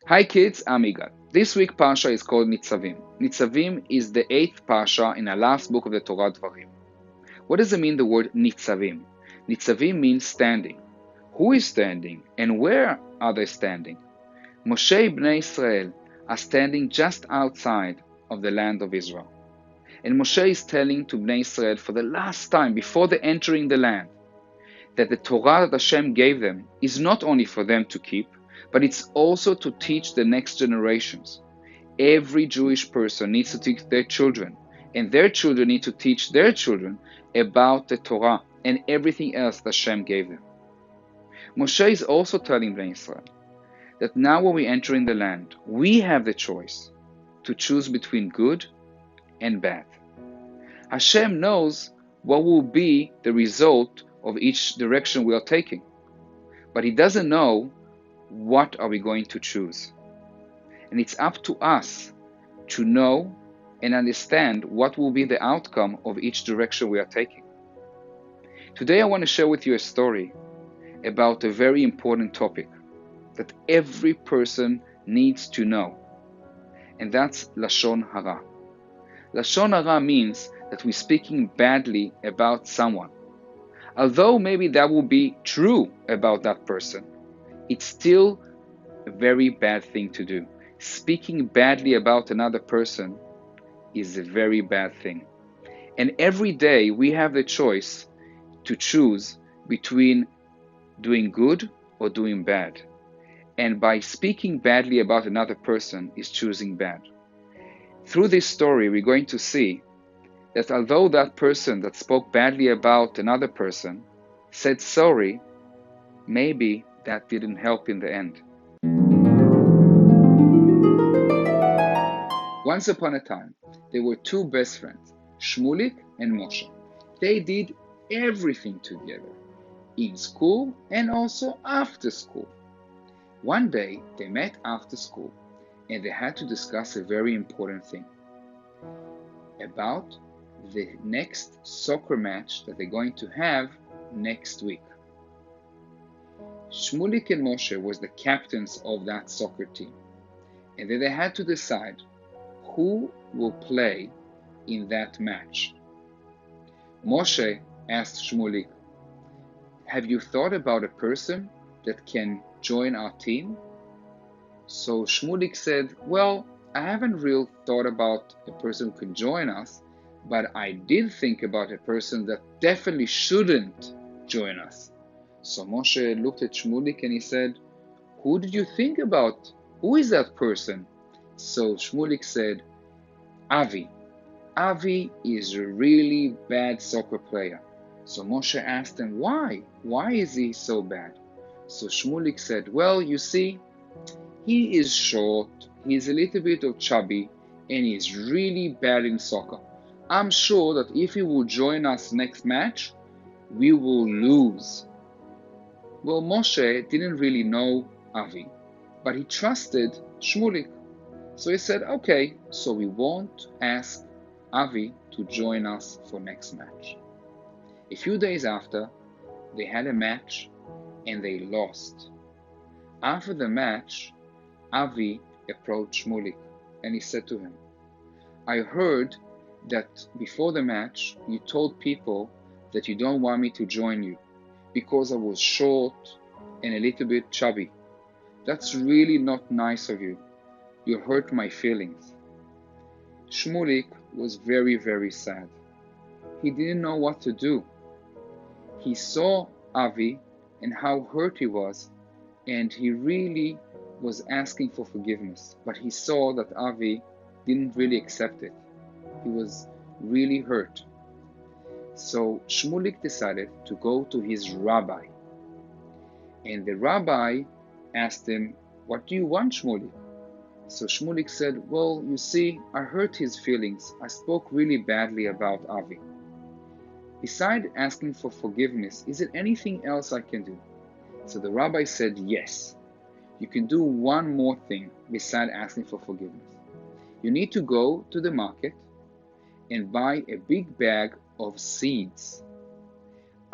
Hi kids, I'm Igal. This week parsha is called Nitzavim. Nitzavim is the 8th parsha in the last book of the Torah Dvarim. What does it mean, the word Nitzavim? Nitzavim means standing. Who is standing and where are they standing? Moshe Bnei Israel are standing just outside of the land of Israel. And Moshe is telling to Bnei Israel for the last time before they entering the land that the Torah that Hashem gave them is not only for them to keep, but it's also to teach the next generations. Every Jewish person needs to teach their children, and their children need to teach their children about the Torah and everything else that Hashem gave them. Moshe is also telling Bnei Israel that now when we enter in the land, we have the choice to choose between good and bad. Hashem knows what will be the result of each direction we are taking, but He doesn't know what are we going to choose. And it's up to us to know and understand what will be the outcome of each direction we are taking. Today I want to share with you a story about a very important topic that every person needs to know, and that's Lashon Hara. Lashon Hara means that we're speaking badly about someone. Although maybe that will be true about that person, it's still a very bad thing to do. Speaking badly about another person is a very bad thing. And every day we have the choice to choose between doing good or doing bad. And by speaking badly about another person is choosing bad. Through this story, we're going to see that although that person that spoke badly about another person said sorry, maybe that didn't help in the end. Once upon a time, there were two best friends, Shmulik and Moshe. They did everything together, in school and also after school. One day, they met after school and they had to discuss a very important thing about the next soccer match that they're going to have next week. Shmulik and Moshe was the captains of that soccer team, and then they had to decide who will play in that match. Moshe asked Shmulik, "Have you thought about a person that can join our team?" So Shmulik said, "Well, I haven't really thought about a person who can join us, but I did think about a person that definitely shouldn't join us." So Moshe looked at Shmulik and he said, "Who did you think about? Who is that person?" So Shmulik said, "Avi. Avi is a really bad soccer player." So Moshe asked him, "Why? Why is he so bad?" So Shmulik said, "Well, you see, he is short, he's a little bit of chubby, and he's really bad in soccer. I'm sure that if he will join us next match, we will lose." Well, Moshe didn't really know Avi, but he trusted Shmulik. So he said, "Okay, so we won't ask Avi to join us for next match." A few days after, they had a match and they lost. After the match, Avi approached Shmulik and he said to him, "I heard that before the match you told people that you don't want me to join you because I was short and a little bit chubby. That's really not nice of you. You hurt my feelings." Shmulik was very, very sad. He didn't know what to do. He saw Avi and how hurt he was, and he really was asking for forgiveness, but he saw that Avi didn't really accept it. He was really hurt. So Shmulik decided to go to his rabbi, and the rabbi asked him, "What do you want, Shmulik?" So Shmulik said, "Well, you see, I hurt his feelings. I spoke really badly about Avi. Besides asking for forgiveness, is there anything else I can do?" So the rabbi said, "Yes. You can do one more thing besides asking for forgiveness. You need to go to the market and buy a big bag of seeds.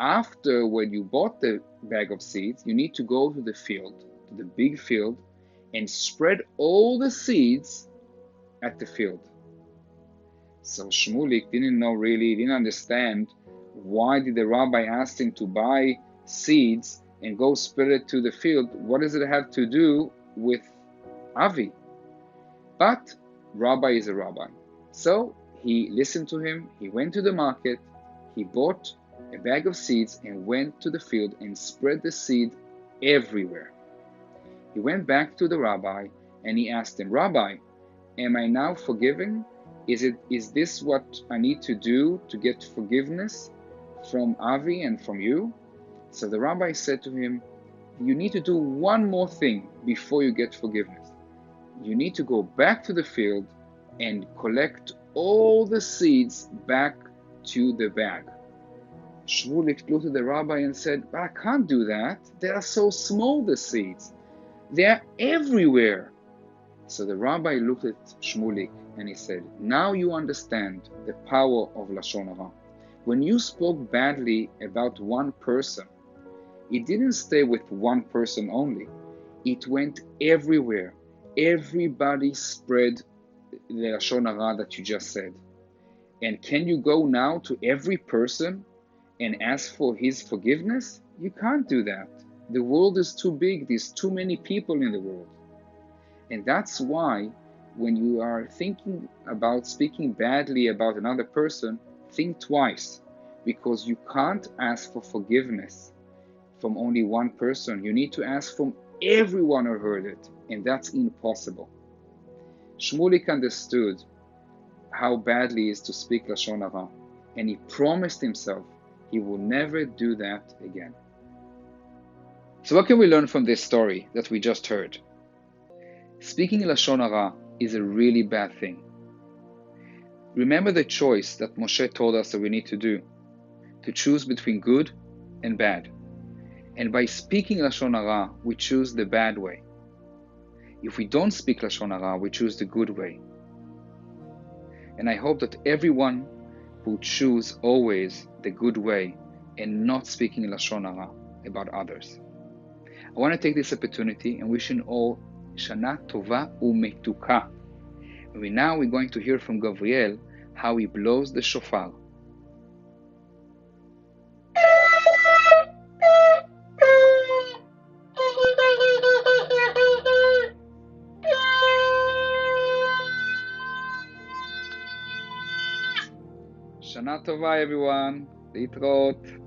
After when you bought the bag of seeds, you need to go to the field, to the big field, and spread all the seeds at the field. So Shmulik didn't understand why did the rabbi ask him to buy seeds and go spread it to the field. What does it have to do with Avi? But rabbi is a rabbi. So he listened to him, he went to the market, he bought a bag of seeds and went to the field and spread the seed everywhere. He went back to the rabbi and he asked him, Rabbi, am I now forgiven? Is this what I need to do to get forgiveness from Avi and from you? So the rabbi said to him, you need to do one more thing before you get forgiveness. You need to go back to the field and collect all the seeds back to the bag. Shmulik looked at the rabbi and said, but I can't do that. They are so small, the seeds. They are everywhere. So the rabbi looked at Shmulik and he said, now you understand the power of Lashon Hara. When you spoke badly about one person, it didn't stay with one person only. It went everywhere. Everybody spread the Lashon Hara that you just said. And can you go now to every person and ask for his forgiveness? You can't do that. The world is too big. There's too many people in the world. And that's why when you are thinking about speaking badly about another person, think twice, because you can't ask for forgiveness from only one person. You need to ask from everyone who heard it, and that's impossible. Shmulik understood how badly it is to speak Lashon Hara, and he promised himself he will never do that again. So what can we learn from this story that we just heard? Speaking Lashon Hara is a really bad thing. Remember the choice that Moshe told us that we need to do, to choose between good and bad. And by speaking Lashon Hara, we choose the bad way. If we don't speak Lashon Hara, we choose the good way. And I hope that everyone will choose always the good way and not speaking Lashon Hara about others. I want to take this opportunity and wish you all Shana Tova Umetuka. Now we're going to hear from Gabriel how he blows the shofar. Shana Tova, everyone. להתראות.